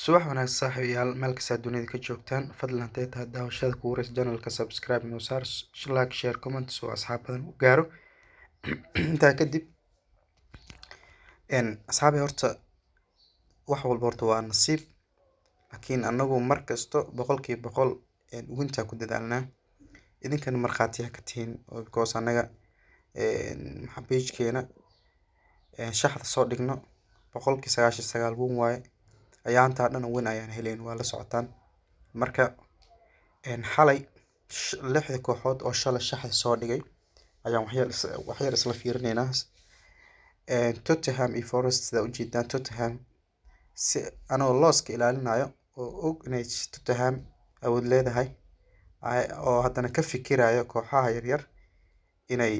subax wanaagsan saaxiibayaal meel kasta dunida ka joogtaan fadlan haday tahay daawashada kugu horeysa channelka subscribe noo saar like share comment oo asxaab badan u gaaro intaa kadib asxaabi horta wax walba horta waa nasiib laakiin anagu markasto boqolkiiba boqol ugunta ku dadaalnaa idinkana markhaatiya ka tihiin because anaga page-keena shaxda soo dhigno boqolkiiba 99 wun waaye ayaantaa dhan win ayaan helayn waa la socotaan marka xalay 6 kooxood oo shalay shaxda soo dhigay ayaan wax yar isla fiirineynaa Tottenham iyo Forest sida u jeedaan Tottenham si anoo looska ilaalinayo oo og inay Tottenham awood leedahay oo haddana ka fikirayo kooxaha yaryar inay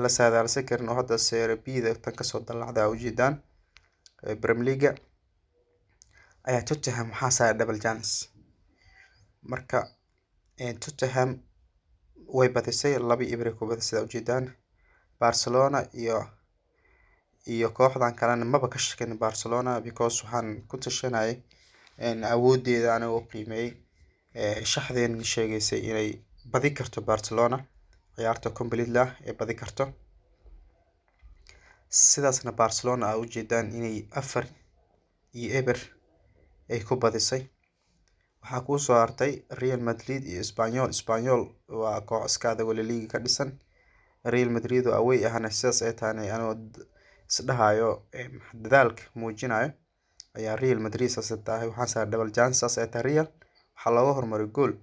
la saadaalsan karin oo hadda Serie B-da tan ka soo dalacday u jeedaan Premier League ayaa Tottenham waxaa saaray double chance marka Tottenham way badisay 2-0 ku badisay sida u jeedaan Barcelona iyo kooxdan kalena maba ka shaqeyn Barcelona because waxaan ku tashanayay awoodeeda anoo qiimeeyay shaxdeen sheegaysay inay badi karto Barcelona ciyaarta completely ee badi karto sidaasna Barcelona u jeedaan inay 4-0 ay ku badisay waxaa ku soo hartay Real Madrid iyo Espanyol waa koox iska adag oo La Liga ka dhisan Real Madrid oo away ahna sidaas ay tahay anoo isdhahayo dadaalka muujinayo ayaa Real Madrid saas tahay waxaan saaray double chance saas ay tahay Real waxaa looga hormaray gool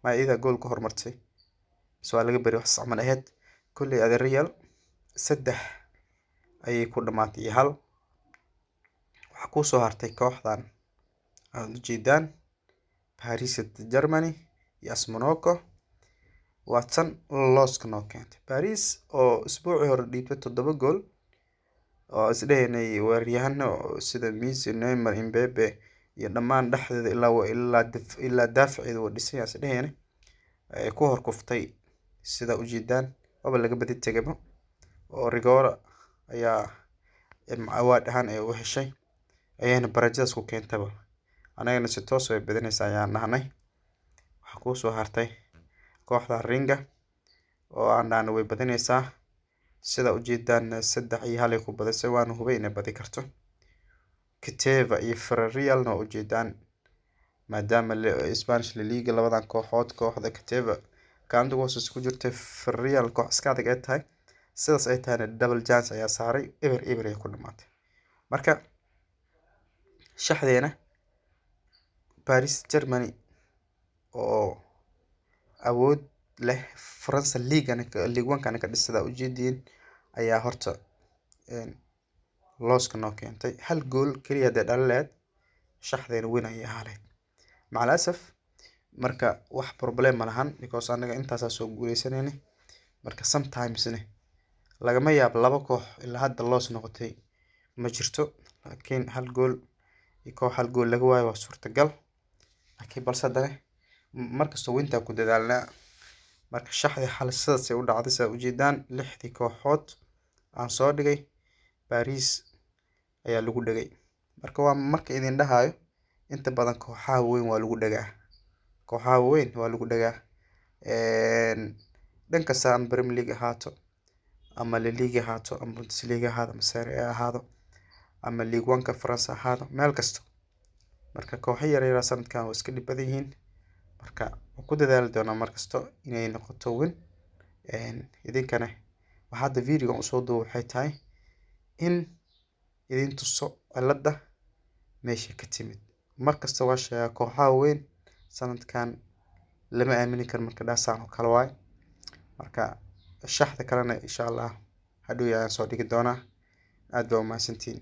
ma ida gool ku hormartay soo laga bari wax saxman ahayd kulli ada Real 3 ayay ku dhamaatay 1 waxaa ku soo hartay kooxdan aan jeedaan Paris Saint-Germain iyo AS Monaco waatan looska noo keentay Paris oo isbuucii hore dhiibtay 7 gool oo isdheynay weeraryahanno sida Messi Neymar Mbappe iyo dhammaan dhaxdeeda ilaa daafaceeda oo dhisay isdheynay ay ku horkuftay sida u jeedaan oo laga badi tagaba oo Rigora ayaa awaad ahaan ay u heshay ayayna barajadaas ku keentaba anagana si toos ah badinaysa ayaan nahnay waxa ku soo hartay kooxda Ringa oo aan way badinaysaa sida u jeedaan 3-1 ku badisay waana hubay inay badi karto Keteva iyo Villarreal u jeedaan maadaama Spanish La Liga labadan kooxood kooxda Keteva kaandu hoos ku jirtay Villarreal koox iska adag ay tahay sidaas ay tahay double chance ayaa saaray ever ay ku dhamaatay marka shaxdeena Paris Germany oo awood leh France Ligue 1 ka dhisada u jeedin ayaa horta looska noo keentay hal gool kaliya dhaleed shaxdeena win ay ahayd macalaasaf marka wax problem ma lahan because anaga intaas soo guuleysanayna marka sometimes lagama yaab 2 koox ilaa hadda loos noqotay ma jirto laakiin hal gool hal gool laga waayo waa suurtagal laakiin balse hadana markasta winta ku dadaalnaa marka shaxda xalsadaas ay u dhacday sida u jeedaan 6 kooxood aan soo dhigay Paris ayaa lagu dhagay marka waa marka idin dhahayo inta badan kooxaha weyn waa lagu dhagaa dhanka saan Premier League ahaato ama La Liga ahaato ama Bundesliga ahaato ama Serie A ahaato ama Ligue 1 ka France ahaato meel kasto marka kooxo yaryar sanadkan oo iska dhib badan yihiin marka ku dadaali doona markasto inay noqoto win idinkana waxa hadda video u soo duubay waxay tahay in idin tuso cilada meesha ka timid markasta waa sheega kooxaha weyn sanadkan lama aamini karo marka dhaasaan oo kala waay marka shaxda kalena insha Allah hadhow ayaan soo dhigi doonaa aad baa u mahadsantiin